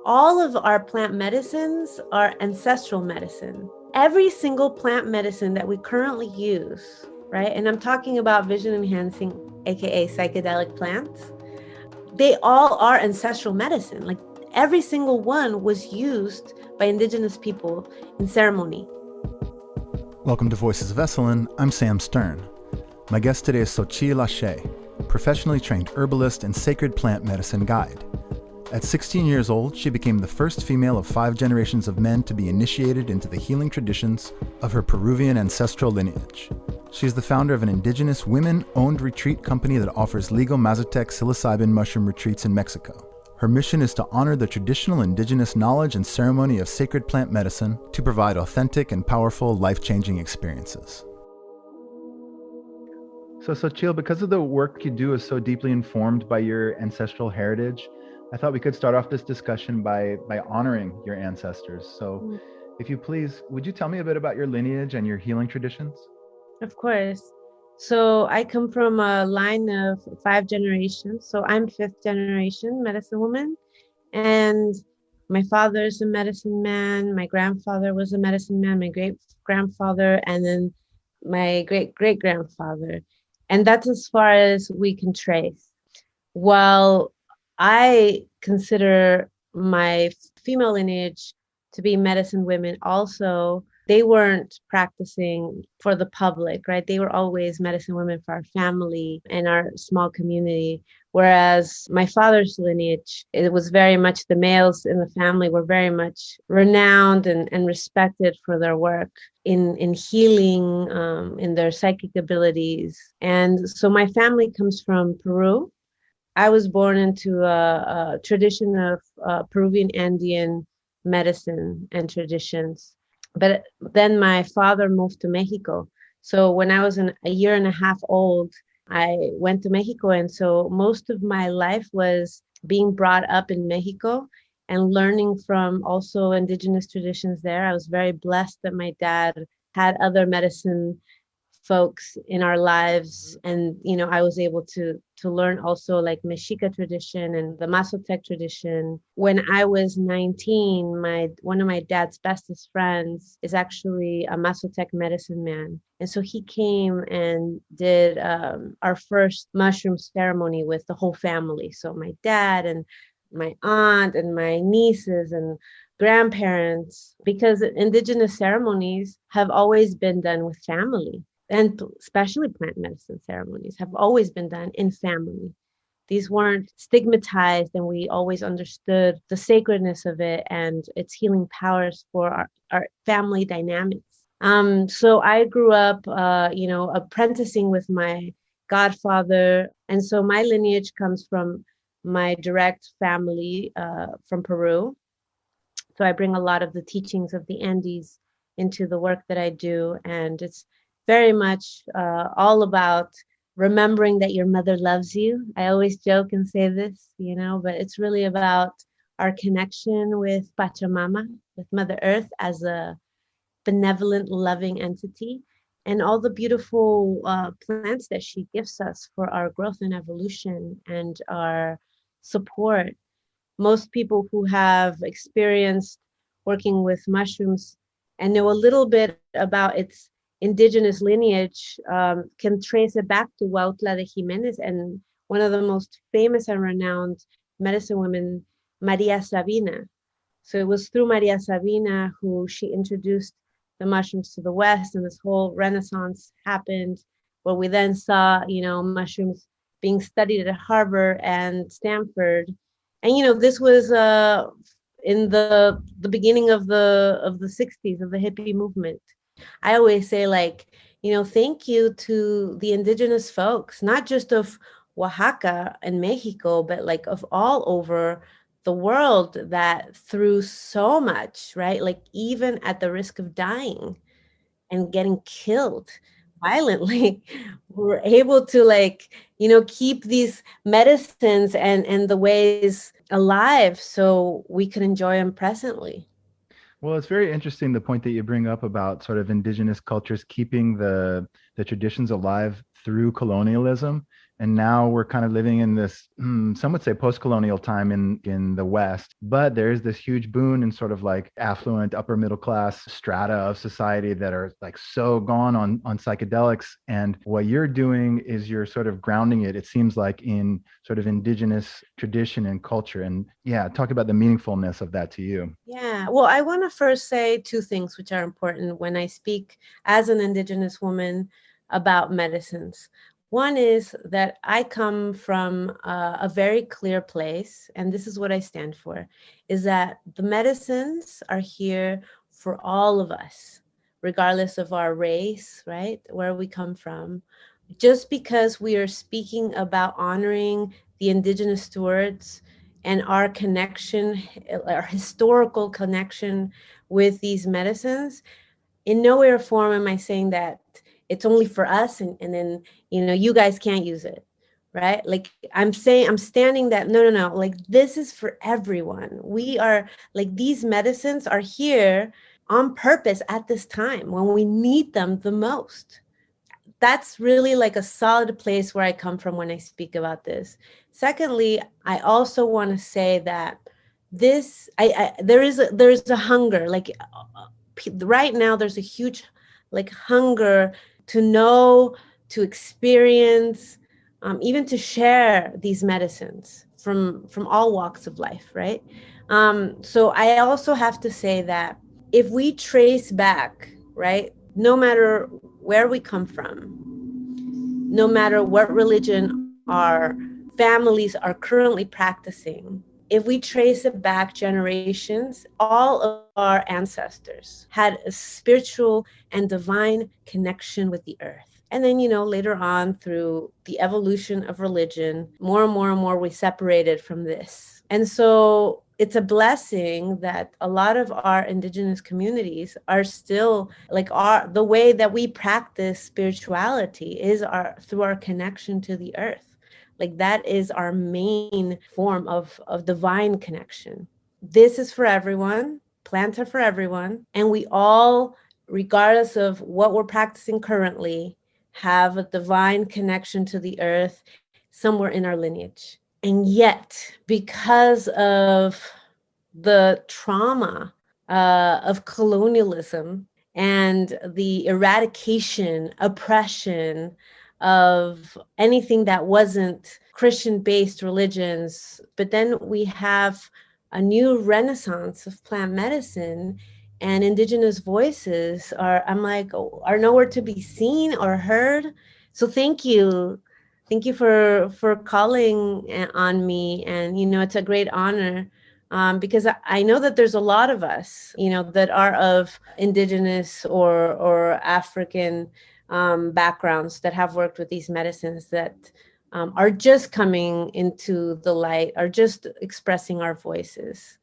all of our plant medicines are ancestral medicine. Every single plant medicine that we currently use, right? And I'm talking about vision enhancing, AKA psychedelic plants. They all are ancestral medicine. Like every single one was used by indigenous people in ceremony. Welcome to Voices of Esalen. I'm Sam Stern. My guest today is Xochitl Ashe, professionally trained herbalist and sacred plant medicine guide. At 16 years old, she became the first female of 5 generations of men to be initiated into the healing traditions of her Peruvian ancestral lineage. She's the founder of an indigenous women-owned retreat company that offers legal Mazatec Psilocybin Mushroom Retreats in Mexico. Her mission is to honor the traditional indigenous knowledge and ceremony of sacred plant medicine to provide authentic and powerful life-changing experiences. So Xochitl, because of the work you do is so deeply informed by your ancestral heritage, I thought we could start off this discussion by honoring your ancestors. So if you please, would you tell me a bit about your lineage and your healing traditions? Of course. So I come from a line of 5 generations. So I'm 5th generation medicine woman. And my father is a medicine man. My grandfather was a medicine man, my great grandfather, and then my great great grandfather. And that's as far as we can trace. While I consider my female lineage to be medicine women also, they weren't practicing for the public, right? They were always medicine women for our family and our small community. Whereas my father's lineage, it was very much the males in the family were very much renowned and respected for their work in healing, in their psychic abilities. And so my family comes from Peru. I was born into a tradition of Peruvian Andean medicine and traditions. But then my father moved to Mexico. So when I was a year and a half old, I went to Mexico. And so most of my life was being brought up in Mexico and learning from also indigenous traditions there. I was very blessed that my dad had other medicine folks in our lives, and I was able to learn also like Mexica tradition and the Mazatec tradition. When I was 19, one of my dad's bestest friends is actually a Mazatec medicine man, and so he came and did our first mushroom ceremony with the whole family. So my dad and my aunt and my nieces and grandparents, because indigenous ceremonies have always been done with family. And especially plant medicine ceremonies have always been done in family. These weren't stigmatized, and we always understood the sacredness of it and its healing powers for our family dynamics. So I grew up, apprenticing with my godfather. And so my lineage comes from my direct family from Peru. So I bring a lot of the teachings of the Andes into the work that I do. And it's very much all about remembering that your mother loves you. I always joke and say this, but it's really about our connection with Pachamama, with Mother Earth as a benevolent, loving entity, and all the beautiful plants that she gives us for our growth and evolution and our support. Most people who have experienced working with mushrooms and know a little bit about its indigenous lineage can trace it back to Huautla de Jimenez and one of the most famous and renowned medicine women, Maria Sabina. So it was through Maria Sabina who she introduced the mushrooms to the West, and this whole renaissance happened where we then saw, mushrooms being studied at Harvard and Stanford. And, this was in the beginning of the 60s of the hippie movement. I always say, thank you to the indigenous folks, not just of Oaxaca and Mexico, but of all over the world that through so much, right? Even at the risk of dying and getting killed violently, we're able to keep these medicines and the ways alive so we can enjoy them presently. Well, it's very interesting, the point that you bring up about sort of indigenous cultures keeping the traditions alive through colonialism. And now we're kind of living in this, some would say post-colonial time in the West, but there is this huge boon in sort of like affluent upper middle class strata of society that are like so gone on psychedelics. And what you're doing is you're sort of grounding it seems like, in sort of indigenous tradition and culture. And yeah, talk about the meaningfulness of that to you. Yeah, well, I want to first say two things which are important when I speak as an Indigenous woman about medicines. One is that I come from a very clear place, and this is what I stand for, is that the medicines are here for all of us, regardless of our race, right? Where we come from. Just because we are speaking about honoring the Indigenous stewards and our connection, our historical connection with these medicines, in no way or form am I saying that it's only for us and then, you guys can't use it, right? Like I'm standing that, no, like this is for everyone. We are like, these medicines are here on purpose at this time when we need them the most. That's really like a solid place where I come from when I speak about this. Secondly, I also want to say that there's a hunger, like right now there's a huge like hunger to know, to experience, even to share these medicines from all walks of life, right? So I also have to say that if we trace back, right, no matter where we come from, no matter what religion our families are currently practicing, if we trace it back generations, all of our ancestors had a spiritual and divine connection with the earth. And then, later on through the evolution of religion, more and more and more we separated from this. And so it's a blessing that a lot of our Indigenous communities are still like the way that we practice spirituality is through our connection to the earth. Like that is our main form of divine connection. This is for everyone. Plants are for everyone. And we all, regardless of what we're practicing currently, have a divine connection to the earth somewhere in our lineage. And yet, because of the trauma of colonialism and the eradication, oppression of anything that wasn't Christian-based religions, but then we have a new renaissance of plant medicine, and Indigenous voices are nowhere to be seen or heard. So thank you for calling on me, and it's a great honor, because I know that there's a lot of us, that are of Indigenous or African backgrounds that have worked with these medicines that are just coming into the light, are just expressing our voices.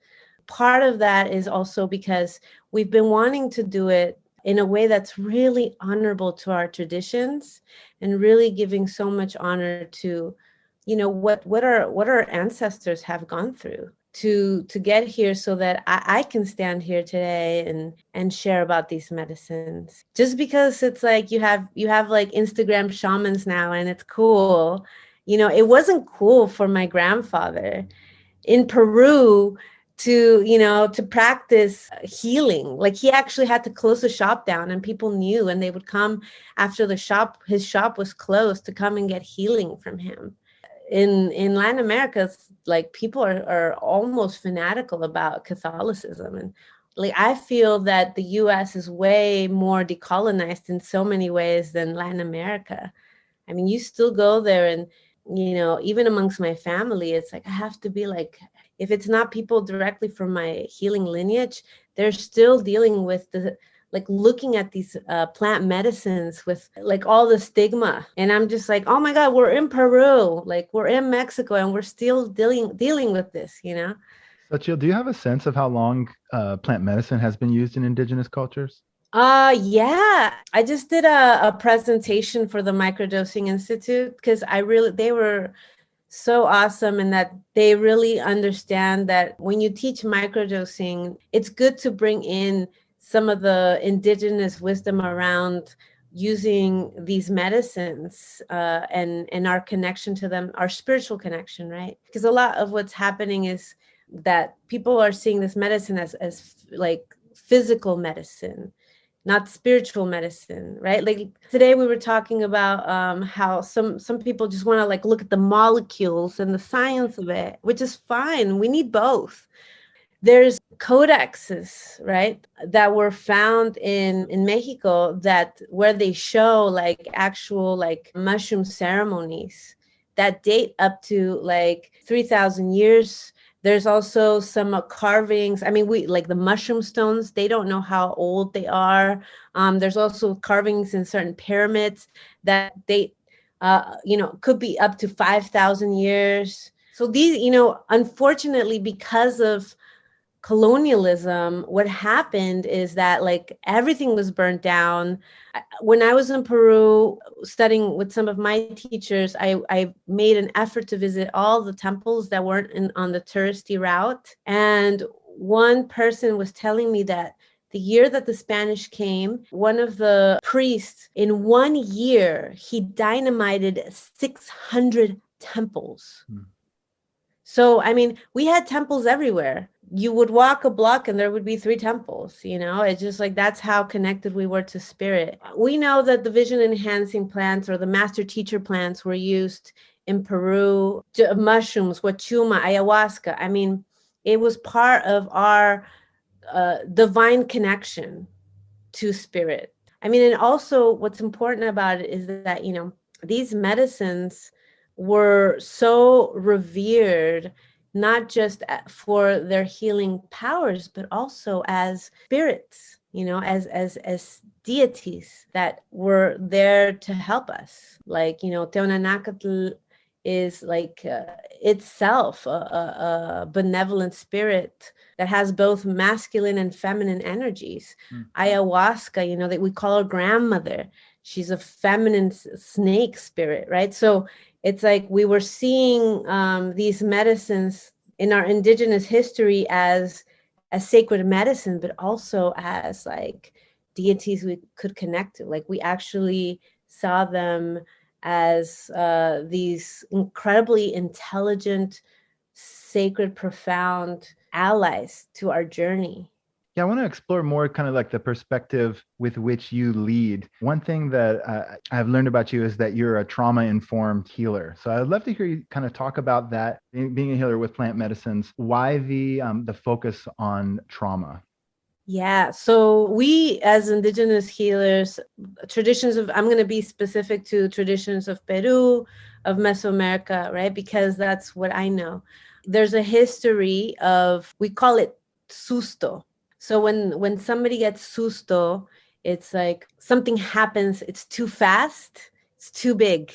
Part of that is also because we've been wanting to do it in a way that's really honorable to our traditions and really giving so much honor to, what our ancestors have gone through to get here, so that I can stand here today and share about these medicines. Just because it's like you have like Instagram shamans now and it's cool. It wasn't cool for my grandfather in Peru to practice healing. Like he actually had to close the shop down, and people knew, and they would come after his shop was closed, to come and get healing from him. In Latin America, like people are almost fanatical about Catholicism. And like I feel that the US is way more decolonized in so many ways than Latin America. I mean, you still go there, and even amongst my family, it's like I have to be like, if it's not people directly from my healing lineage, they're still dealing with looking at these plant medicines with like all the stigma. And I'm just like, oh my God, we're in Peru, like we're in Mexico, and we're still dealing with this. Xochitl, do you have a sense of how long plant medicine has been used in indigenous cultures? Yeah. I just did a presentation for the Microdosing Institute because they were so awesome, and that they really understand that when you teach microdosing, it's good to bring in some of the indigenous wisdom around using these medicines and our connection to them, our spiritual connection, right? Because a lot of what's happening is that people are seeing this medicine as like physical medicine, not spiritual medicine, right? Like today we were talking about how some people just want to like look at the molecules and the science of it, which is fine. We need both. There's codexes, right, that were found in Mexico that where they show like actual like mushroom ceremonies that date up to like 3,000 years. There's also some carvings. I mean, we like the mushroom stones, they don't know how old they are. There's also carvings in certain pyramids that date, could be up to 5,000 years. So these, unfortunately, because of colonialism, what happened is that like everything was burnt down. When I was in Peru studying with some of my teachers, I made an effort to visit all the temples that weren't on the touristy route. And one person was telling me that the year that the Spanish came, one of the priests, in 1 year, he dynamited 600 temples. So, I mean, we had temples everywhere. You would walk a block and there would be 3 temples, it's just like that's how connected we were to spirit. We know that the vision enhancing plants or the master teacher plants were used in Peru, mushrooms, huachuma, ayahuasca. I mean, it was part of our divine connection to spirit. I mean, and also what's important about it is that, these medicines were so revered, not just for their healing powers, but also as spirits, as deities that were there to help us. Like, Teonanacatl is like itself a benevolent spirit that has both masculine and feminine energies. Ayahuasca, that we call her grandmother. She's a feminine snake spirit, right? So it's like we were seeing these medicines in our indigenous history as sacred medicine, but also as like deities we could connect to. Like we actually saw them as these incredibly intelligent, sacred, profound allies to our journey. Yeah, I want to explore more kind of like the perspective with which you lead. One thing that I've learned about you is that you're a trauma-informed healer. So I'd love to hear you kind of talk about that, being a healer with plant medicines. Why the focus on trauma? Yeah, so we as indigenous healers, I'm going to be specific to traditions of Peru, of Mesoamerica, right? Because that's what I know. There's a history of, we call it susto. So when somebody gets susto, it's like something happens, it's too fast, it's too big,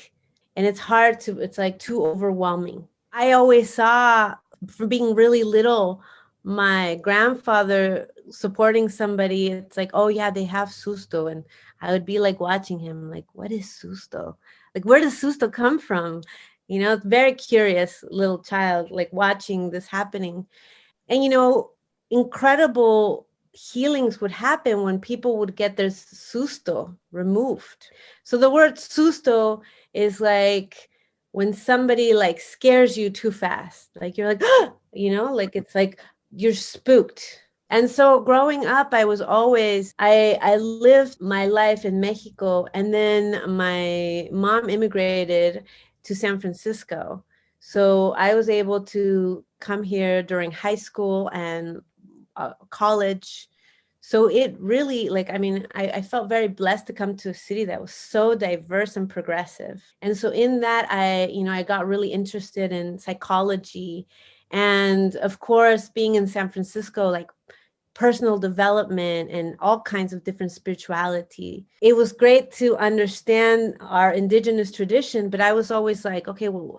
and it's like too overwhelming. I always saw from being really little, my grandfather supporting somebody. It's like, oh yeah, they have susto. And I would be like watching him, like, what is susto? Like, where does susto come from? Very curious little child, like watching this happening. And, incredible healings would happen when people would get their susto removed. So the word susto is like when somebody like scares you too fast, like you're like, like it's like you're spooked. And so growing up, I was always, I lived my life in Mexico, and then my mom immigrated to San Francisco. So I was able to come here during high school and college. So it really, like, I mean, I felt very blessed to come to a city that was so diverse and progressive. And so in that, I got really interested in psychology. And of course, being in San Francisco, like personal development and all kinds of different spirituality. It was great to understand our indigenous tradition, but I was always like, okay, well,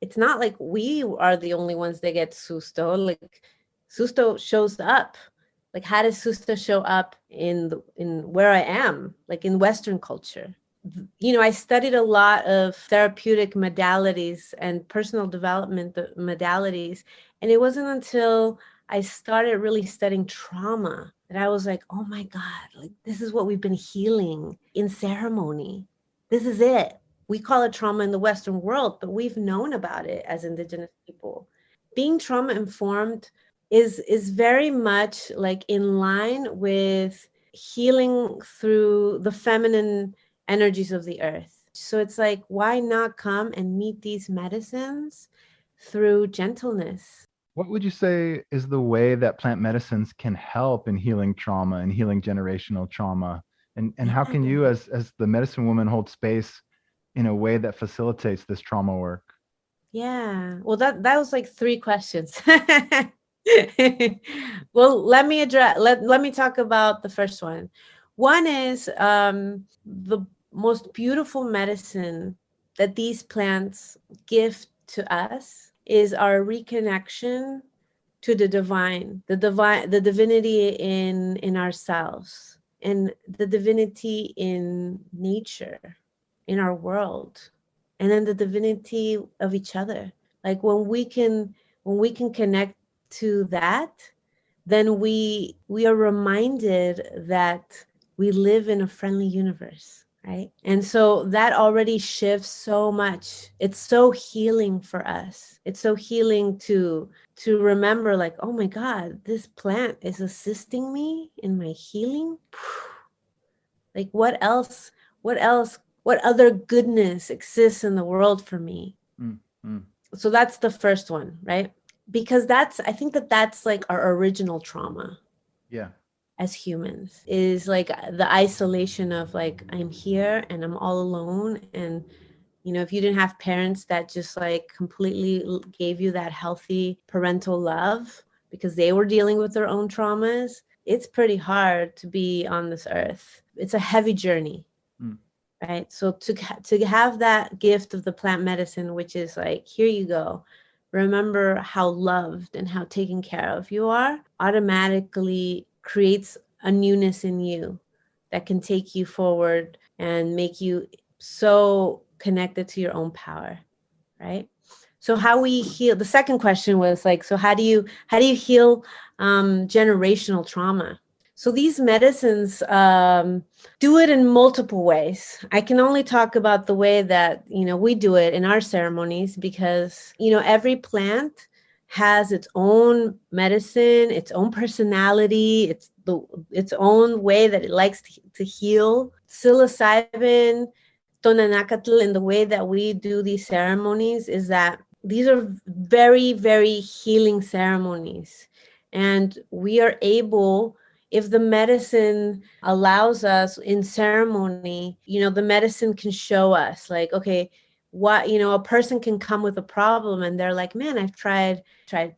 it's not like we are the only ones that get susto. Like susto shows up. Like, how does susto show up in where I am, like in Western culture? I studied a lot of therapeutic modalities and personal development modalities. And it wasn't until I started really studying trauma that I was like, oh my God, like this is what we've been healing in ceremony. This is it. We call it trauma in the Western world, but we've known about it as Indigenous people. Being trauma informed is very much like in line with healing through the feminine energies of the earth. So it's like, why not come and meet these medicines through gentleness? What would you say is the way that plant medicines can help in healing trauma and healing generational trauma? And how can Yeah. you as the medicine woman hold space in a way that facilitates this trauma work? Yeah. Well, that was like three questions. Well, let me talk about the first one. One is the most beautiful medicine that these plants give to us is our reconnection to the divinity in ourselves, and the divinity in nature, in our world, and then the divinity of each other. Like when we can connect to that, then we are reminded that we live in a friendly universe, right? And so that already shifts so much. It's so healing for us. It's so healing to remember, like, oh my God, this plant is assisting me in my healing. Like, what other goodness exists in the world for me? Mm, mm. So that's the first one, right? Because I think that's like our original trauma Yeah. as humans, is like the isolation of like, I'm here and I'm all alone. And if you didn't have parents that just like completely gave you that healthy parental love because they were dealing with their own traumas, it's pretty hard to be on this earth. It's a heavy journey. Mm. Right. So to have that gift of the plant medicine, which is like, here you go, remember how loved and how taken care of you are, automatically creates a newness in you that can take you forward and make you so connected to your own power. Right. So how we heal, the second question was like, so how do you heal generational trauma? So these medicines do it in multiple ways. I can only talk about the way that we do it in our ceremonies, because every plant has its own medicine, its own personality, its own way that it likes to heal. Psilocybin, Tonanacatl, in the way that we do these ceremonies, is that these are very, very healing ceremonies. And we are able, if the medicine allows us in ceremony, the medicine can show us like, okay, what, a person can come with a problem and they're like, man, I've tried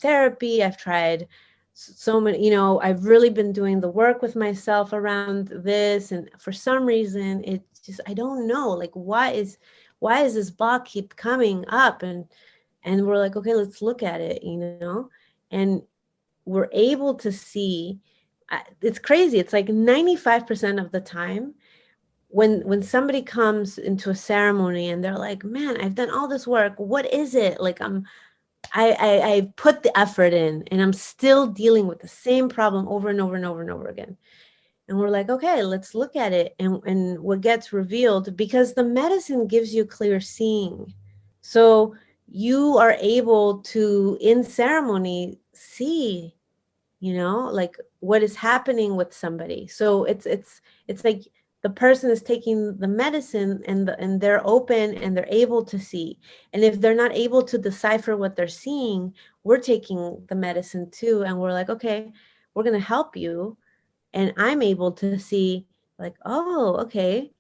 therapy, I've tried so many, I've really been doing the work with myself around this, and for some reason it's just, I don't know, like, why is this block keep coming up? And we're like, okay, let's look at it, and we're able to see, it's crazy, it's like 95% of the time when somebody comes into a ceremony and they're like, man, I've done all this work, what is it, like, I put the effort in and I'm still dealing with the same problem over and over and over and over again. And we're like, okay, let's look at it. And what gets revealed, because the medicine gives you clear seeing. So you are able to, in ceremony, see, like what is happening with somebody. So it's like the person is taking the medicine and they're open and they're able to see. And if they're not able to decipher what they're seeing, we're taking the medicine too. And we're like, okay, we're going to help you. And I'm able to see like, oh, okay,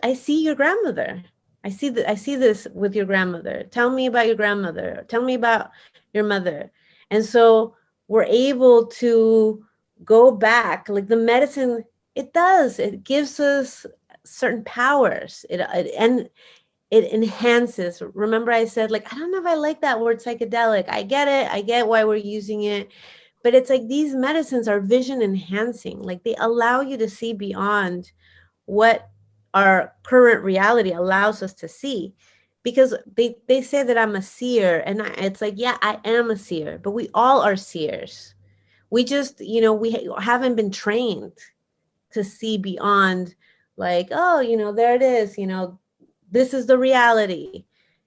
I see your grandmother. I see this with your grandmother. Tell me about your grandmother. Tell me about your mother. And so we're able to go back, like the medicine, it gives us certain powers. And it enhances. Remember I said, like, I don't know if I like that word psychedelic. I get it. I get why we're using it. But it's like these medicines are vision enhancing. Like they allow you to see beyond what our current reality allows us to see. Because they say that I'm a seer. And it's like, yeah, I am a seer. But we all are seers. we just, we haven't been trained to see beyond, like, oh, there it is, this is the reality.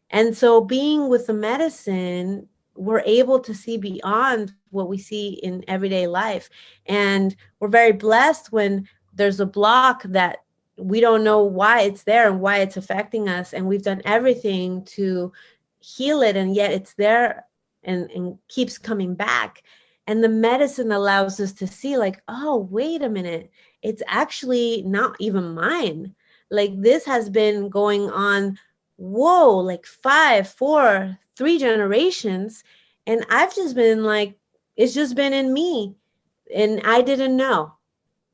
And so being with the medicine, we're able to see beyond what we see in everyday life. And we're very blessed when there's a block that we don't know why it's there and why it's affecting us. And we've done everything to heal it, and yet it's there and keeps coming back. And the medicine allows us to see, like, oh, wait a minute, it's actually not even mine. Like, this has been going on, whoa, like 5, 4, 3 generations. And I've just been like, it's just been in me. And I didn't know.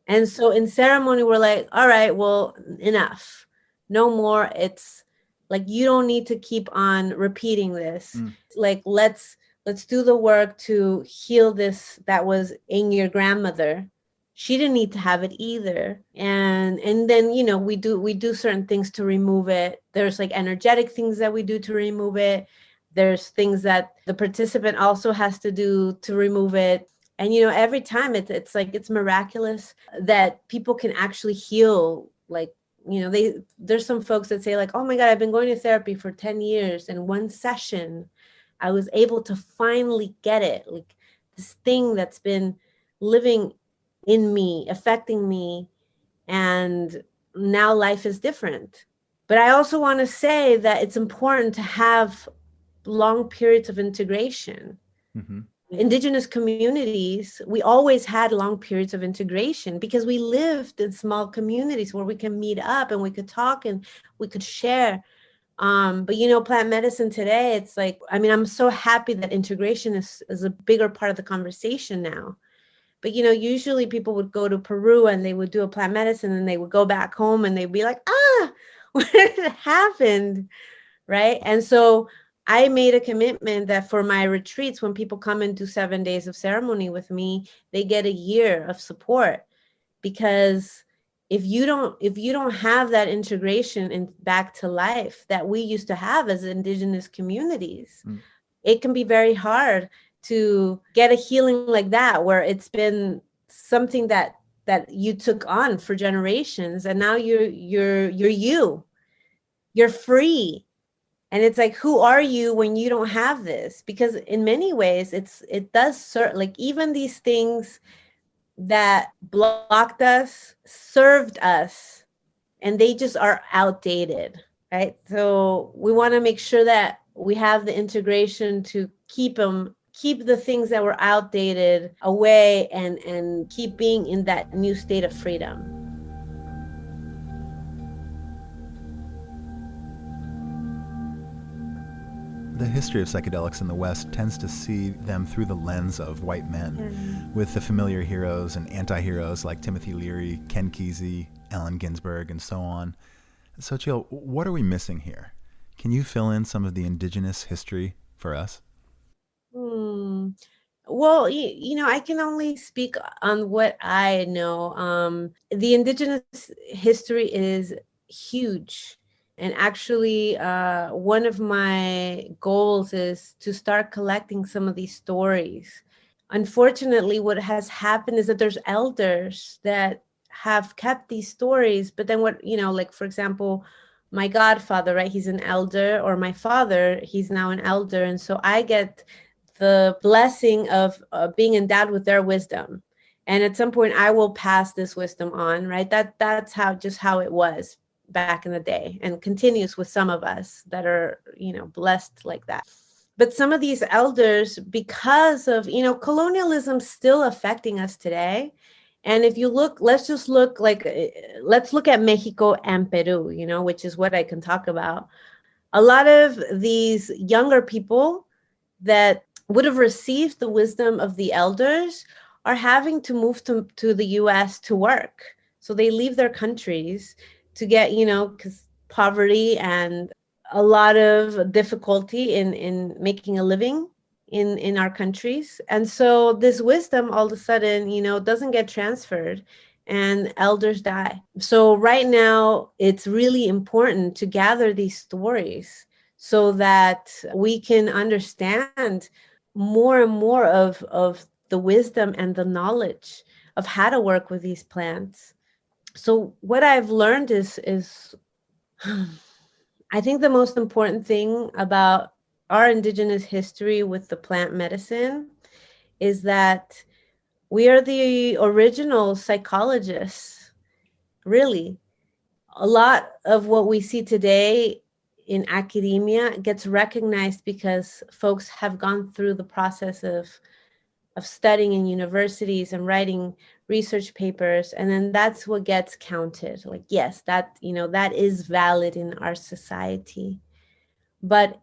And so in ceremony, we're like, all right, well, enough. No more. It's like, you don't need to keep on repeating this. Like, let's do the work to heal this that was in your grandmother. She didn't need to have it either. And then, we do certain things to remove it. There's like energetic things that we do to remove it. There's things that the participant also has to do to remove it. And, every time it's like, it's miraculous that people can actually heal. Like, there's some folks that say, like, oh my God, I've been going to therapy for 10 years. And one session, I was able to finally get it. Like, this thing that's been living in me, affecting me. And now life is different. But I also want to say that it's important to have long periods of integration. Mm-hmm. Indigenous communities, we always had long periods of integration because we lived in small communities where we can meet up and we could talk and we could share. But plant medicine today, it's like, I'm so happy that integration is a bigger part of the conversation now. But usually people would go to Peru and they would do a plant medicine and they would go back home and they'd be like, what happened? Right. And so I made a commitment that for my retreats, when people come and do 7 days of ceremony with me, they get a year of support. Because if you don't have that integration and back to life that we used to have as Indigenous communities, it can be very hard to get a healing like that, where it's been something that you took on for generations, and now you're free. And it's like, who are you when you don't have this? Because in many ways, it does like, even these things that blocked us served us, and they just are outdated, right? So we want to make sure that we have the integration to keep the things that were outdated away and keep being in that new state of freedom. The history of psychedelics in the West tends to see them through the lens of white men, with the familiar heroes and anti-heroes like Timothy Leary, Ken Kesey, Allen Ginsberg, and so on. Xochitl, what are we missing here? Can you fill in some of the Indigenous history for us? Well, I can only speak on what I know. The Indigenous history is huge. And actually, one of my goals is to start collecting some of these stories. Unfortunately, what has happened is that there's elders that have kept these stories, but then like, for example, my godfather, right? He's an elder, or my father, he's now an elder. And so I get the blessing of being endowed with their wisdom. And at some point I will pass this wisdom on, right? That's how it was back in the day, and continues with some of us that are, blessed like that. But some of these elders, because of, colonialism still affecting us today. And if you look, let's look at Mexico and Peru, which is what I can talk about. A lot of these younger people that would have received the wisdom of the elders are having to move to the US to work. So they leave their countries to get, because poverty and a lot of difficulty in making a living in our countries. And so this wisdom all of a sudden, doesn't get transferred, and elders die. So right now, it's really important to gather these stories so that we can understand more and more of the wisdom and the knowledge of how to work with these plants. So what I've learned is I think the most important thing about our indigenous history with the plant medicine is that we are the original psychologists, really. A lot of what we see today in academia gets recognized because folks have gone through the process of studying in universities and writing research papers, and then that's what gets counted. Like, yes, that, you know, that is valid in our society. But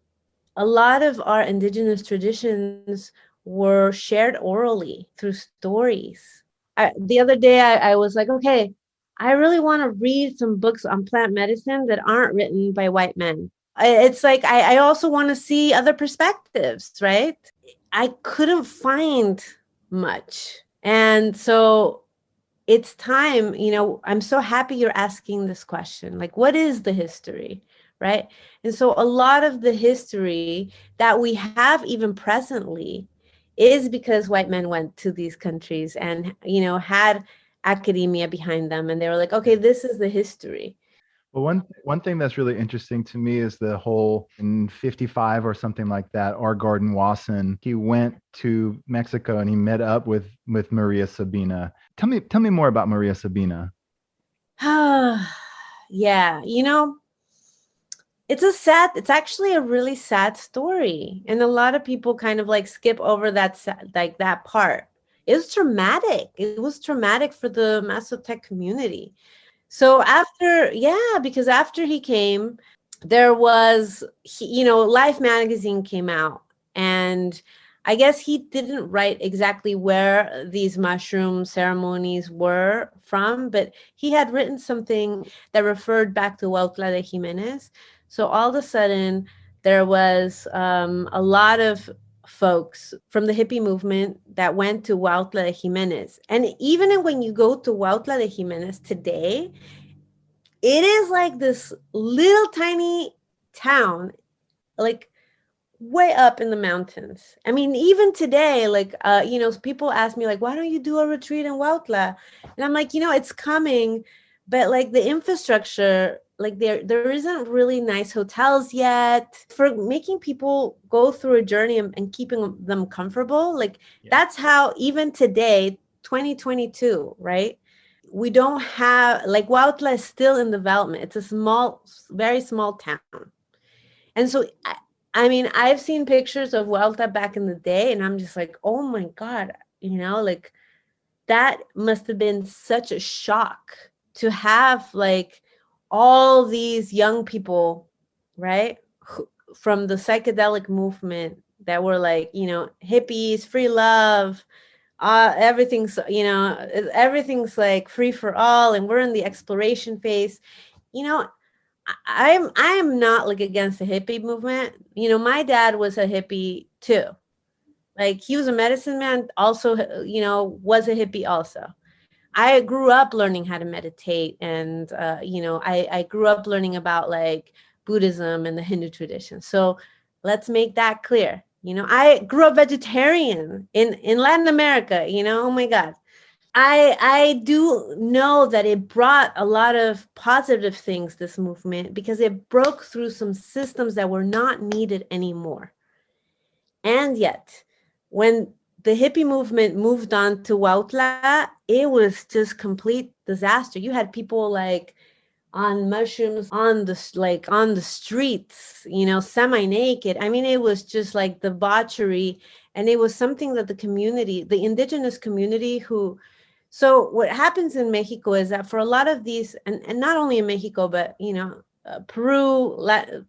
a lot of our indigenous traditions were shared orally through stories. The other day, I was like, okay, I really want to read some books on plant medicine that aren't written by white men. It's like, I also want to see other perspectives, right? I couldn't find much. And so it's time, you know, I'm so happy you're asking this question. Like, what is the history, right? And so a lot of the history that we have even presently is because white men went to these countries and, you know, had academia behind them. And they were like, okay, this is the history. Well, one thing that's really interesting to me is the whole in 55 or something like that, R. Gordon Wasson, he went to Mexico and he met up with Maria Sabina. Tell me more about Maria Sabina. Yeah, you know, it's actually a really sad story. And a lot of people kind of like skip over like that part. It was traumatic. It was traumatic for the Mazatec community. So because after he came, there was, you know, Life magazine came out, and I guess he didn't write exactly where these mushroom ceremonies were from, but he had written something that referred back to Huautla de Jimenez. So all of a sudden, there was a lot of folks from the hippie movement that went to Huautla de Jimenez. And even when you go to Huautla de Jimenez today, it is like this little tiny town, like way up in the mountains. I mean, even today, like, you know, people ask me, like, why don't you do a retreat in Huautla? And I'm like, you know, it's coming, but like the infrastructure, like there isn't really nice hotels yet for making people go through a journey and keeping them comfortable. Like, that's how even today, 2022, right? We don't have, like, Huautla is still in development. It's a small, very small town. And so, I mean, I've seen pictures of Huautla back in the day, and I'm just like, oh my God, you know, like that must have been such a shock to have like all these young people, right, from the psychedelic movement that were like, you know, hippies, free love, everything's, you know, everything's like free for all, and we're in the exploration phase. You know, I am not like against the hippie movement. You know, my dad was a hippie too. Like, he was a medicine man, also, you know, was a hippie also. I grew up learning how to meditate, and you know, I grew up learning about like Buddhism and the Hindu tradition. So let's make that clear. You know, I grew up vegetarian in Latin America. You know, oh my God. I do know that it brought a lot of positive things, this movement, because it broke through some systems that were not needed anymore. And yet, when the hippie movement moved on to Huautla, it was just complete disaster. You had people like on mushrooms on the streets, you know, semi-naked. I mean, it was just like debauchery. And it was something that the community, the indigenous community so what happens in Mexico is that for a lot of these, and not only in Mexico, but, you know, Peru,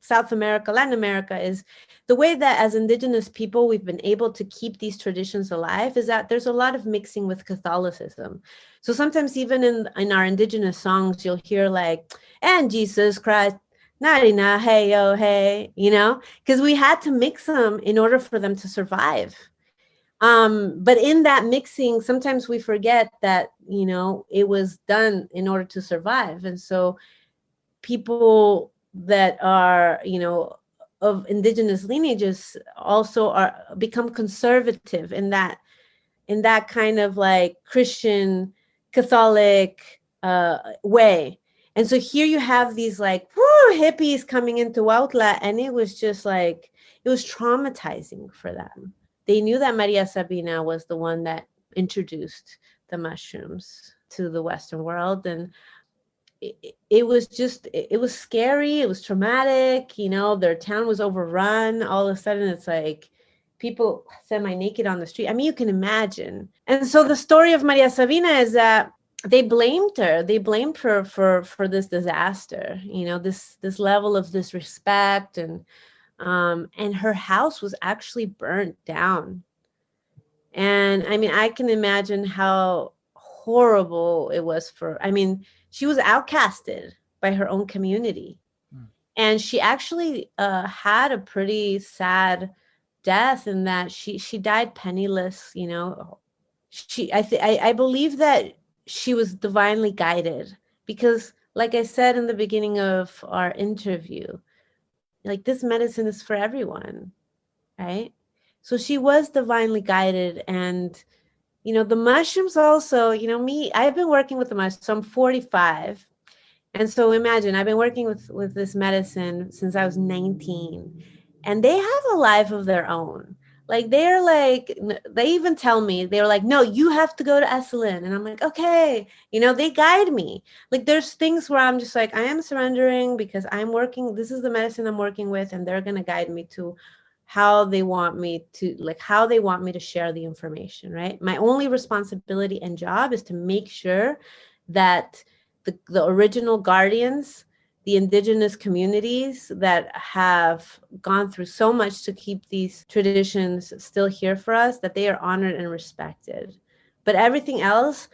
South America, Latin America, is the way that as indigenous people, we've been able to keep these traditions alive is that there's a lot of mixing with Catholicism. So sometimes even in our indigenous songs, you'll hear like, and Jesus Christ, Narina, hey, yo, hey, you know, because we had to mix them in order for them to survive. But in that mixing, sometimes we forget that, you know, it was done in order to survive. And so people that are, you know, of indigenous lineages also become conservative in that in that kind of like Christian Catholic way. And so here you have these like hippies coming into Huautla, and it was just like, it was traumatizing for them. They knew that Maria Sabina was the one that introduced the mushrooms to the Western world. And it was just, it was scary. It was traumatic. You know, their town was overrun. All of a sudden, it's like people semi-naked on the street. I mean, you can imagine. And so the story of Maria Sabina is that they blamed her. They blamed her for this disaster. You know, this level of disrespect, and her house was actually burnt down. And I mean, I can imagine how horrible it was for, I mean, she was outcasted by her own community. And she actually had a pretty sad death in that she died penniless, you know. I believe that she was divinely guided, because like I said in the beginning of our interview, like this medicine is for everyone, right? So she was divinely guided. And you know, the mushrooms also, you know, I've been working with the mushrooms, so I'm 45. And so imagine, I've been working with this medicine since I was 19, and they have a life of their own. Like they're like, they even tell me, they're like, no, you have to go to Esalen. And I'm like, okay, you know, they guide me. Like there's things where I'm just like, I am surrendering because I'm working, this is the medicine I'm working with, and they're going to guide me to how they want me to, like how they want me to share the information, right? My only responsibility and job is to make sure that the original guardians, the indigenous communities that have gone through so much to keep these traditions still here for us, that they are honored and respected. But everything else,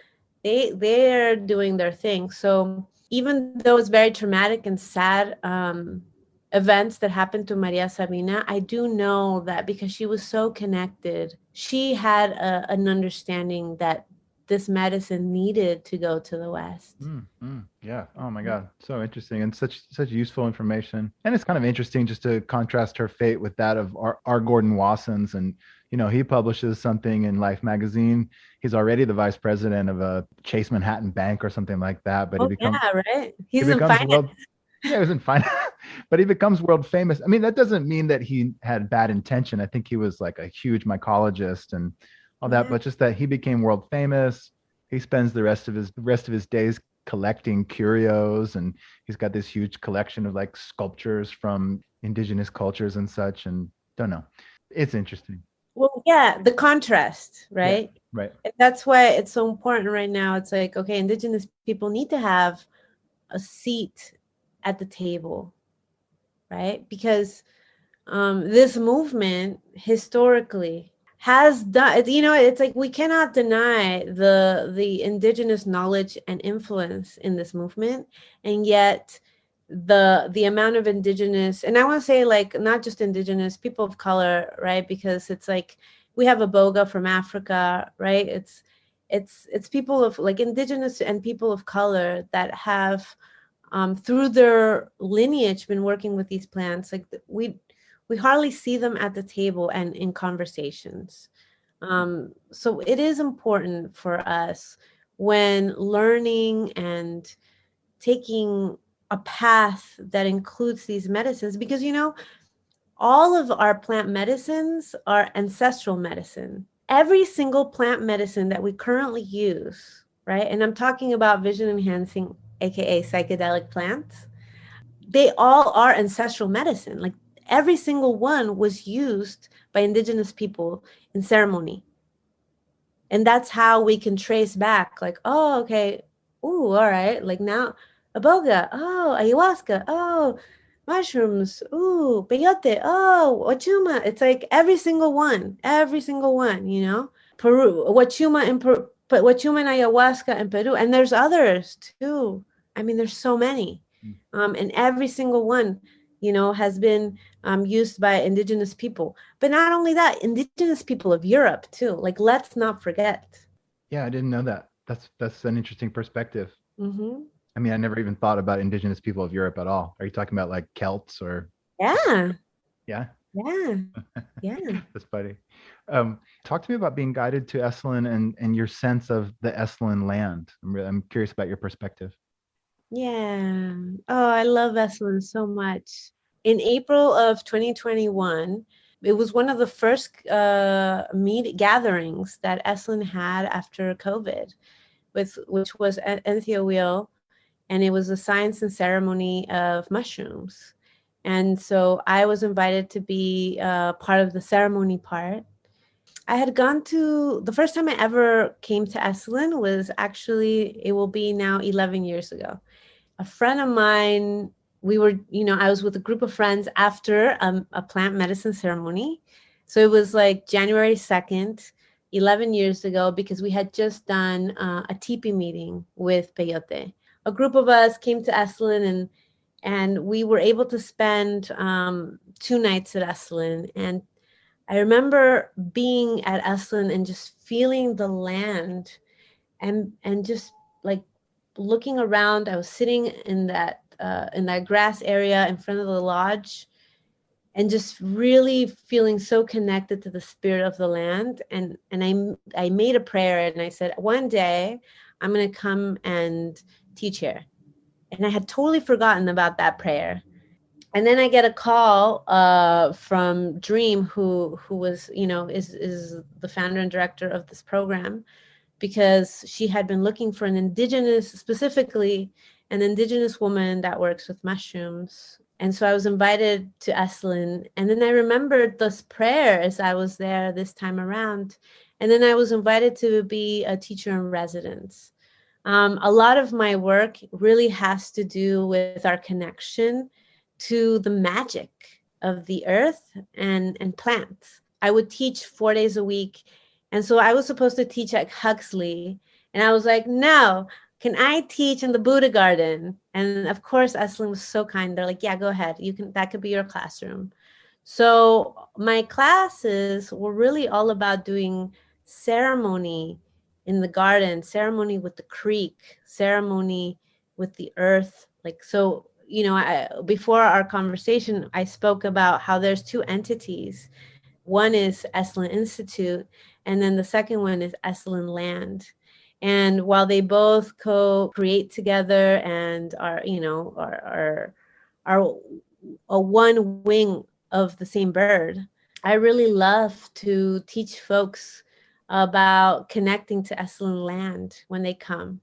they're doing their thing. So even though it's very traumatic and sad events that happened to Maria Sabina, I do know that because she was so connected, she had an understanding that this medicine needed to go to the West. Yeah. Oh my God. So interesting, and such useful information. And it's kind of interesting just to contrast her fate with that of R. Gordon Wasson's. And, you know, he publishes something in Life magazine. He's already the vice president of a Chase Manhattan Bank or something like that. But Yeah, right. he He's in becomes finance. world, yeah, he was in finance, but he becomes world famous. I mean, that doesn't mean that he had bad intention. I think he was like a huge mycologist and all that, but just that he became world famous. He spends the rest of his days collecting curios, and he's got this huge collection of like sculptures from indigenous cultures and such. And don't know, it's interesting. Well, yeah, the contrast, Yeah, right? right. And that's why it's so important right now. It's like, okay, indigenous people need to have a seat at the table, right? Because this movement historically has done, you know, it's like we cannot deny the indigenous knowledge and influence in this movement. And yet the amount of indigenous, and I want to say like not just indigenous, people of color, right? Because it's like we have a boga from Africa, right? It's people of like indigenous and people of color that have through their lineage been working with these plants. Like we hardly see them at the table and in conversations. So it is important for us when learning and taking a path that includes these medicines, because you know all of our plant medicines are ancestral medicine. Every single plant medicine that we currently use, right? And I'm talking about vision enhancing, aka psychedelic plants, they all are ancestral medicine. Like every single one was used by indigenous people in ceremony. And that's how we can trace back, like, oh, okay, ooh, all right, like now, aboga, oh, ayahuasca, oh, mushrooms, ooh, peyote, oh, wachuma. It's like every single one, you know, Peru, wachuma in Peru, but wachuma and ayahuasca in Peru, and there's others too. I mean, there's so many, and every single one, you know, has been used by indigenous people. But not only that, indigenous people of Europe too. Like, let's not forget. Yeah, I didn't know that. That's an interesting perspective. Mm-hmm. I mean, I never even thought about indigenous people of Europe at all. Are you talking about like Celts or? Yeah. Yeah. Yeah. Yeah. That's funny. Talk to me about being guided to Esalen and your sense of the Esalen land. I'm curious about your perspective. Yeah. Oh, I love Esalen so much. In April of 2021, it was one of the first meet gatherings that Esalen had after COVID, which was at Entheowheel, and it was a science and ceremony of mushrooms. And so I was invited to be part of the ceremony part. I had gone to the first time I ever came to Esalen was actually, it will be now 11 years ago. A friend of mine, we were, I was with a group of friends after a plant medicine ceremony. So it was like January 2nd, 11 years ago, because we had just done a teepee meeting with Peyote. A group of us came to Esalen, and we were able to spend 2 nights at Esalen. And I remember being at Esalen and just feeling the land, and just like looking around. I was sitting in that grass area in front of the lodge, and just really feeling so connected to the spirit of the land. And I made a prayer, and I said, one day I'm going to come and teach here. And I had totally forgotten about that prayer. And then I get a call from Dream, who was, is the founder and director of this program, because she had been looking for specifically an indigenous woman that works with mushrooms. And so I was invited to Esalen. And then I remembered this prayer as I was there this time around. And then I was invited to be a teacher in residence. A lot of my work really has to do with our connection to the magic of the earth and plants. I would teach 4 days a week. And so I was supposed to teach at Huxley. And I was like, no, can I teach in the Buddha garden? And of course, Esalen was so kind. They're like, yeah, go ahead. That could be your classroom. So my classes were really all about doing ceremony in the garden, ceremony with the creek, ceremony with the earth. Like, so, before our conversation, I spoke about how there's two entities. One is Esalen Institute, and then the second one is Esalen Land. And while they both co-create together and are a one wing of the same bird, I really love to teach folks about connecting to Esalen Land when they come.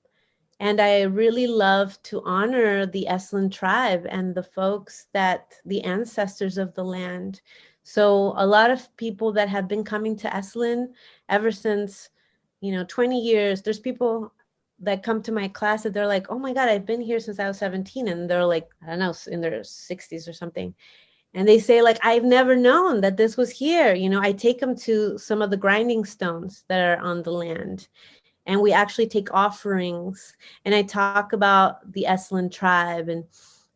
And I really love to honor the Esalen tribe and the ancestors of the land. So a lot of people that have been coming to Esalen ever since, 20 years, there's people that come to my class that they're like, oh my God, I've been here since I was 17. And they're like, I don't know, in their 60s or something. And they say, like, I've never known that this was here. I take them to some of the grinding stones that are on the land, and we actually take offerings, and I talk about the Esalen tribe, and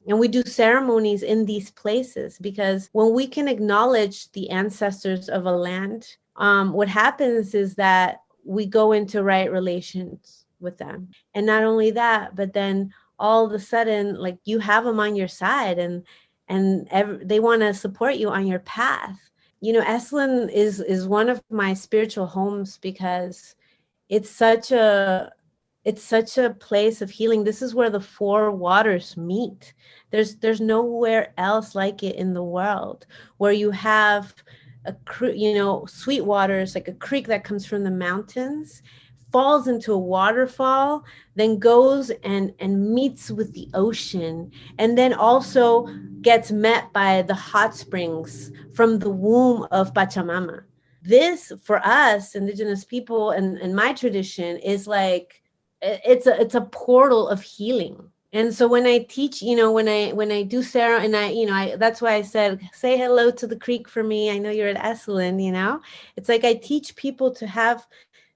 we do ceremonies in these places, because when we can acknowledge the ancestors of a land, what happens is that we go into right relations with them. And not only that, but then all of a sudden, like, you have them on your side, and they want to support you on your path. Esalen is one of my spiritual homes, because it's such a it's such a place of healing. This is where the four waters meet. There's nowhere else like it in the world, where you have sweet waters, like a creek that comes from the mountains, falls into a waterfall, then goes and meets with the ocean, and then also gets met by the hot springs from the womb of Pachamama. This, for us indigenous people and my tradition, is like, it's a portal of healing. And so when I teach, when I do Sarah, and I that's why I said, say hello to the creek for me. I know you're at Esalen. It's like I teach people to have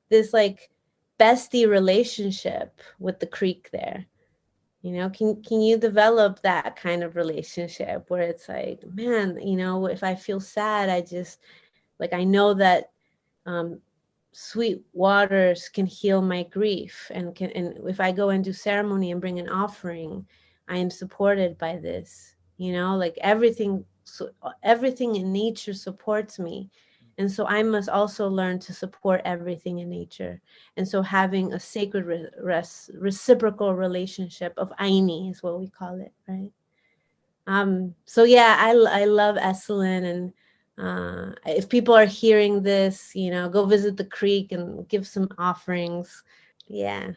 this, like, bestie relationship with the creek there. Can you develop that kind of relationship where it's like, man, if I feel sad, I just, like, I know that um, sweet waters can heal my grief, and if I go and do ceremony and bring an offering, I am supported by this. Like, everything So everything in nature supports me. And so I must also learn to support everything in nature. And so having a sacred reciprocal relationship of Aini is what we call it, right? So yeah, I love Esalen, and if people are hearing this, go visit the creek and give some offerings. Yeah.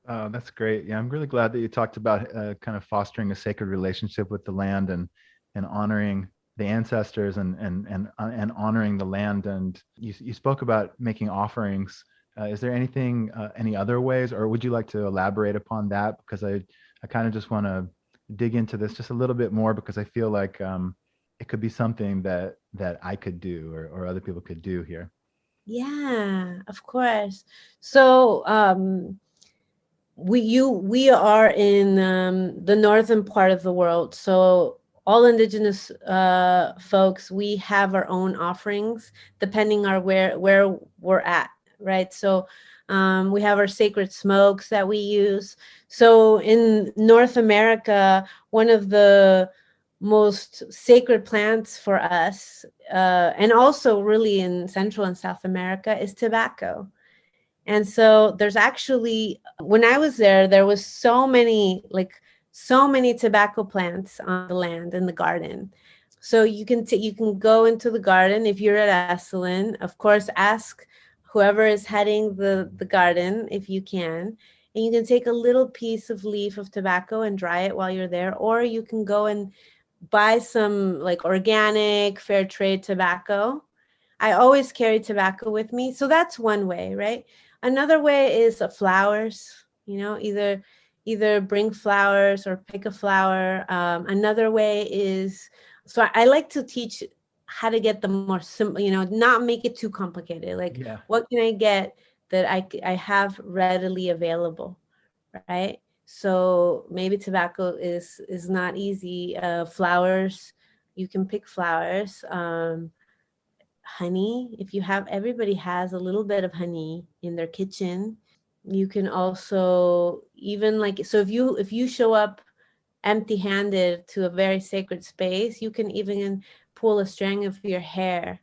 Oh, that's great. Yeah, I'm really glad that you talked about kind of fostering a sacred relationship with the land and honoring the ancestors and honoring the land. And you spoke about making offerings. Is there anything, any other ways, or would you like to elaborate upon that? Because I kind of just want to dig into this just a little bit more because I feel like it could be something that I could do or other people could do here. Yeah, of course. So we are in the northern part of the world. So all indigenous folks, we have our own offerings depending on where we're at, right? So we have our sacred smokes that we use. So in North America, one of the most sacred plants for us, and also really in Central and South America, is tobacco. And so there's actually, when I was there, there was so many tobacco plants on the land in the garden. So you can go into the garden if you're at Esalen. Of course, ask whoever is heading the garden if you can. And you can take a little piece of leaf of tobacco and dry it while you're there. Or you can go and buy some like organic, fair trade tobacco. I always carry tobacco with me. So that's one way, right? Another way is flowers, either bring flowers or pick a flower. Another way is, so I like to teach how to get the more simple, not make it too complicated. Like, Yeah. what can I get that I have readily available, right? So maybe tobacco is not easy. Flowers, you can pick flowers. Honey, if you have, everybody has a little bit of honey in their kitchen. You can also, even like, so if you show up empty handed to a very sacred space, you can even pull a string of your hair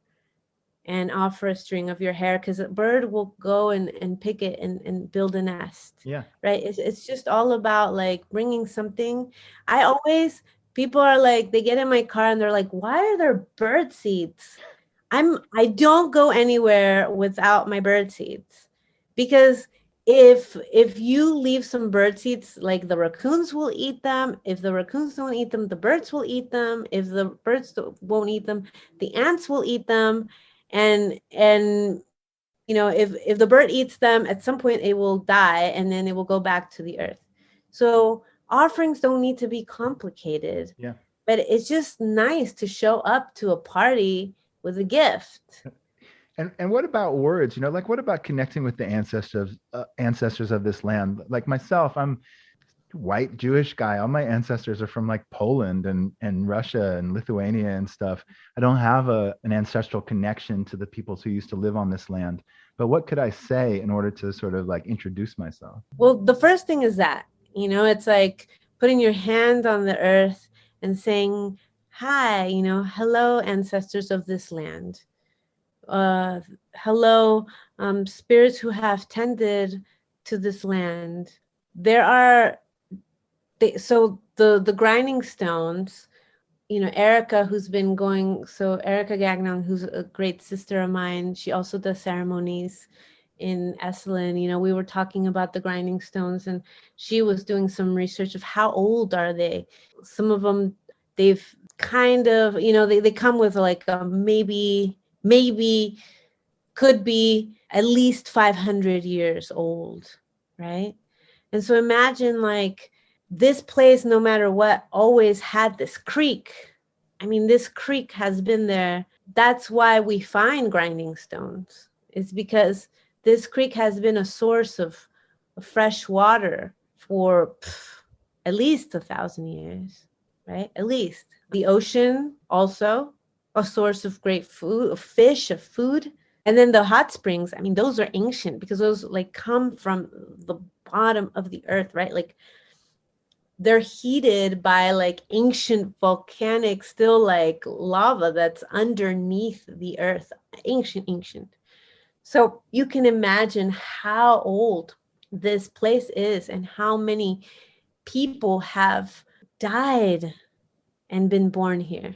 and offer a string of your hair, because a bird will go and pick it and build a nest. Yeah. Right, it's just all about like bringing something. I always, people are like, they get in my car and they're like, why are there bird seeds? I don't go anywhere without my bird seeds, because if you leave some bird seeds, like, the raccoons will eat them. If the raccoons don't eat them, the birds will eat them. If the birds won't eat them, the ants will eat them. And if the bird eats them, at some point it will die, and then it will go back to the earth. So offerings don't need to be complicated, Yeah. but it's just nice to show up to a party with a gift. And what about words? Like what about connecting with the ancestors of this land? Like myself, I'm a white Jewish guy. All my ancestors are from like Poland and Russia and Lithuania and stuff. I don't have an ancestral connection to the peoples who used to live on this land. But what could I say in order to sort of like introduce myself? Well, the first thing is that, it's like putting your hand on the earth and saying, hi, hello, ancestors of this land. Hello, spirits who have tended to this land. There are, so the grinding stones, Erica, who's been going, so Erica Gagnon, who's a great sister of mine, she also does ceremonies in Esalen. We were talking about the grinding stones, and she was doing some research of how old are they. Some of them, they've kind of, they come with like a maybe could be at least 500 years old, right? And so imagine, like, this place, no matter what, always had this creek. I mean, this creek has been there. That's why we find grinding stones. It's because this creek has been a source of fresh water for at least 1,000 years, right? At least. The ocean also a source of great food, of fish, of food. And then the hot springs, I mean, those are ancient because those like come from the bottom of the earth, right? Like, they're heated by like ancient volcanic, still like lava that's underneath the earth, ancient. So you can imagine how old this place is and how many people have died and been born here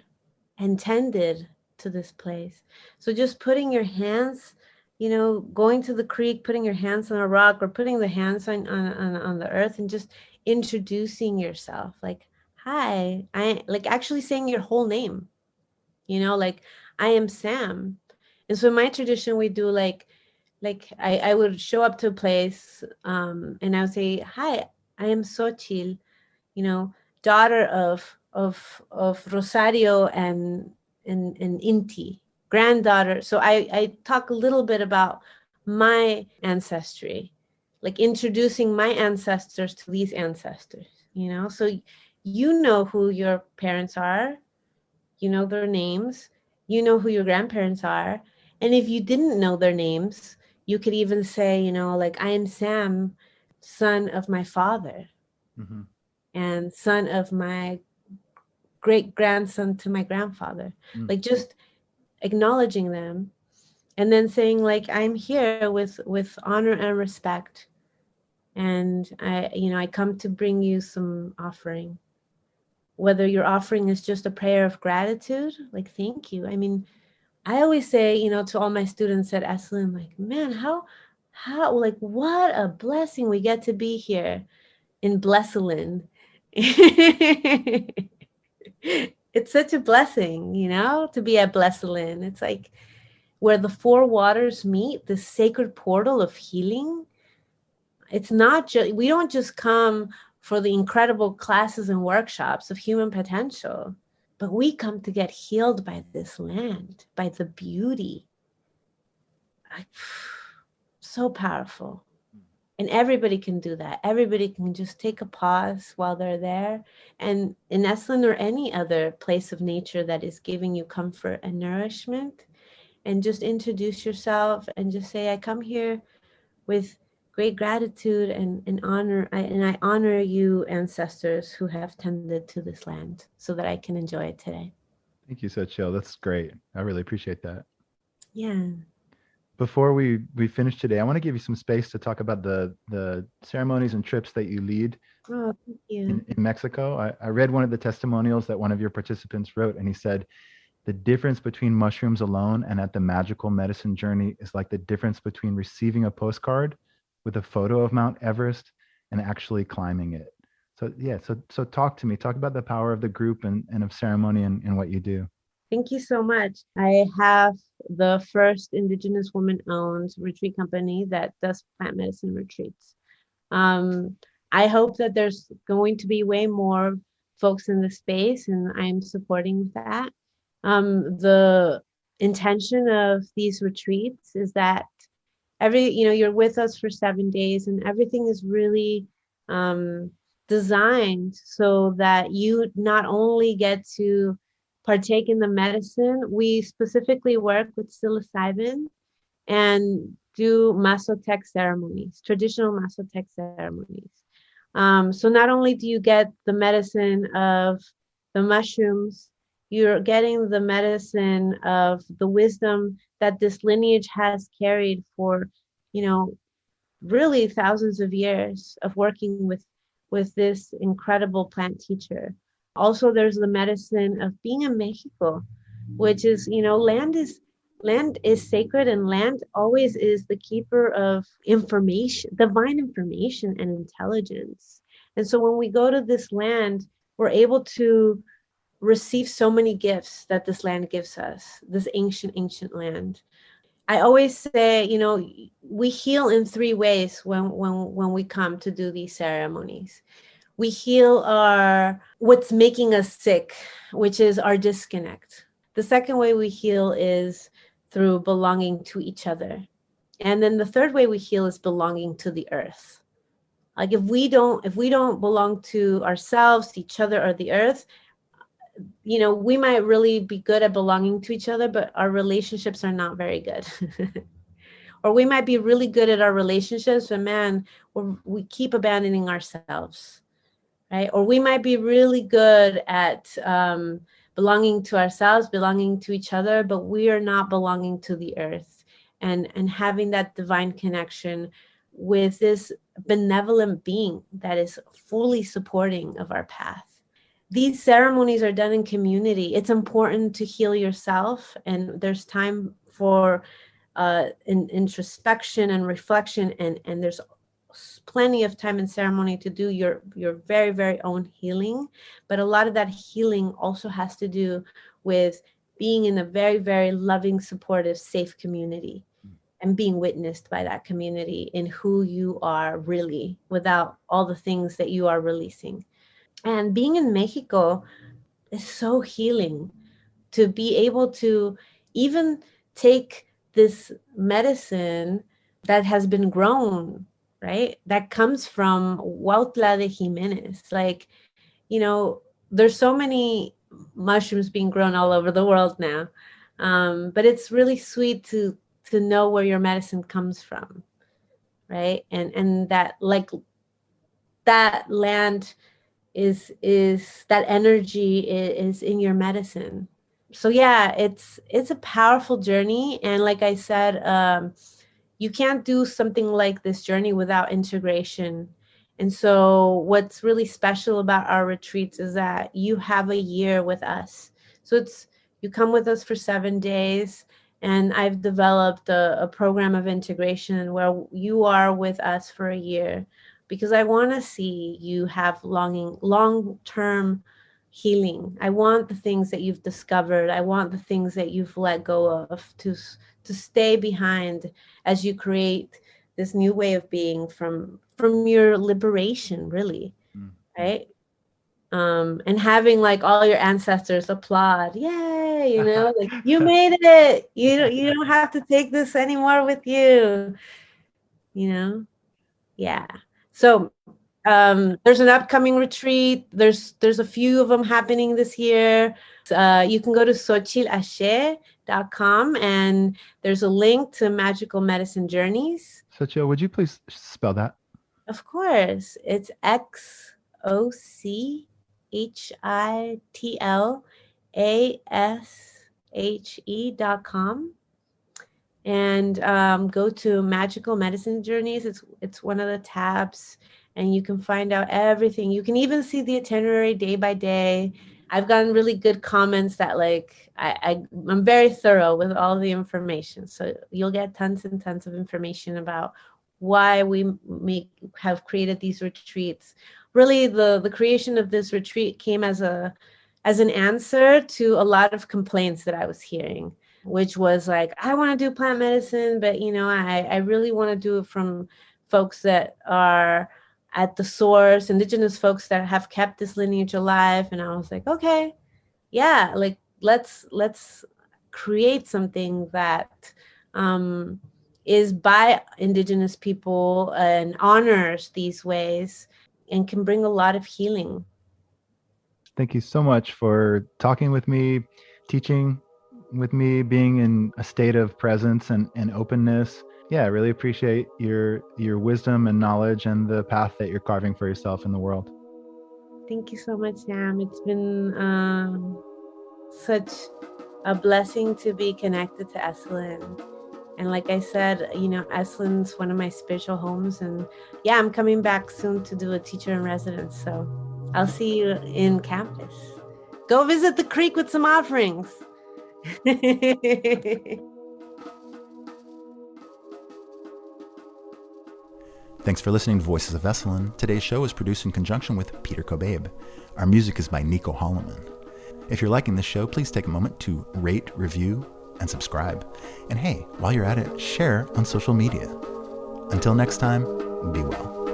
and tended to this place. So just putting your hands, going to the creek, putting your hands on a rock, or putting the hands on the earth, and just introducing yourself, like, hi, I like actually saying your whole name, like, I am Sam. And so in my tradition, we do like I would show up to a place, and I would say, hi, I am Xochitl, daughter of Rosario and Inti, granddaughter. So I talk a little bit about my ancestry, like introducing my ancestors to these ancestors, so you know who your parents are, you know their names, you know who your grandparents are. And if you didn't know their names, you could even say, like, I am Sam, son of my father, Mm-hmm. and son of my great grandson to my grandfather. Mm. Like, just acknowledging them, and then saying, like, I'm here with honor and respect, and I come to bring you some offering. Whether your offering is just a prayer of gratitude, like, thank you. I mean, I always say, to all my students at Esalen, like, man, how, like, what a blessing we get to be here in Blessalin. It's such a blessing, to be at Blessalin. It's like where the four waters meet, the sacred portal of healing. It's not just, we don't just come for the incredible classes and workshops of human potential, but we come to get healed by this land, by the beauty. So powerful. And everybody can do that. Everybody can just take a pause while they're there. And in Esalen or any other place of nature that is giving you comfort and nourishment, and just introduce yourself and just say, I come here with great gratitude and honor. I honor you, ancestors who have tended to this land, so that I can enjoy it today. Thank you, Xochitl. That's great. I really appreciate that. Yeah. Before we finish today, I want to give you some space to talk about the ceremonies and trips that you lead Oh, thank you. in Mexico. I read one of the testimonials that one of your participants wrote, and he said, the difference between mushrooms alone and at the magical medicine journey is like the difference between receiving a postcard with a photo of Mount Everest and actually climbing it. So yeah, so talk to me. Talk about the power of the group and of ceremony and what you do. Thank you so much. I have the first Indigenous woman-owned retreat company that does plant medicine retreats. I hope that there's going to be way more folks in the space, and I'm supporting that. The intention of these retreats is that you're with us for 7 days, and everything is really um, designed so that you not only get to partake in the medicine. We specifically work with psilocybin and do Mazatec ceremonies, traditional Mazatec ceremonies. So not only do you get the medicine of the mushrooms, you're getting the medicine of the wisdom that this lineage has carried for, really thousands of years of working with this incredible plant teacher. Also, there's the medicine of being in Mexico, which is, land is sacred, and land always is the keeper of information, divine information and intelligence. And so when we go to this land, we're able to receive so many gifts that this land gives us, this ancient land. I always say, we heal in three ways when we come to do these ceremonies. We heal what's making us sick, which is our disconnect. The second way we heal is through belonging to each other. And then the third way we heal is belonging to the earth. Like, if we don't belong to ourselves, to each other, or the earth, we might really be good at belonging to each other, but our relationships are not very good. Or we might be really good at our relationships, but man, we keep abandoning ourselves. right? Or we might be really good at belonging to ourselves, belonging to each other, but we are not belonging to the earth, and having that divine connection with this benevolent being that is fully supporting of our path. These ceremonies are done in community. It's important to heal yourself, and there's time for introspection and reflection, and there's plenty of time and ceremony to do your very, very own healing. But a lot of that healing also has to do with being in a very, very loving, supportive, safe community, and being witnessed by that community in who you are really, without all the things that you are releasing. And being in Mexico is so healing, to be able to even take this medicine that has been grown, right? That comes from Huautla de Jimenez. Like, there's so many mushrooms being grown all over the world now. But it's really sweet to know where your medicine comes from, right? And that, like, that land is that energy is in your medicine. So yeah, it's a powerful journey. And like I said, you can't do something like this journey without integration. And so what's really special about our retreats is that you have a year with us. So you come with us for 7 days, and I've developed a program of integration where you are with us for a year, because I want to see you have long-term healing. I want the things that you've discovered. I want the things that you've let go of to stay behind as you create this new way of being from your liberation, really, right? And having like all your ancestors applaud, yay, like, you made it. You don't have to take this anymore with you, yeah. So there's an upcoming retreat. There's a few of them happening this year. You can go to xochitlashe.com, and there's a link to Magical Medicine Journeys. Xochitl, would you please spell that? Of course. It's XOCHITLASHE.com. And go to Magical Medicine Journeys. It's one of the tabs, and you can find out everything. You can even see the itinerary day by day. I've gotten really good comments that, like, I'm very thorough with all the information. So you'll get tons and tons of information about why we have created these retreats. Really, the creation of this retreat came as an answer to a lot of complaints that I was hearing, which was like, I want to do plant medicine, but I really want to do it from folks that are at the source, indigenous folks that have kept this lineage alive. And I was like, okay, yeah, like let's create something that is by indigenous people and honors these ways and can bring a lot of healing. Thank you so much for talking with me, teaching with me, being in a state of presence and openness. Yeah, I really appreciate your wisdom and knowledge and the path that you're carving for yourself in the world. Thank you so much, Sam. It's been such a blessing to be connected to Esalen. And like I said, Esalen's one of my spiritual homes. And yeah, I'm coming back soon to do a teacher in residence. So I'll see you in campus. Go visit the creek with some offerings. Thanks for listening to Voices of Esalen. Today's show is produced in conjunction with Peter Kobabe. Our music is by Nico Holloman. If you're liking this show, please take a moment to rate, review, and subscribe. And hey, while you're at it, share on social media. Until next time, be well.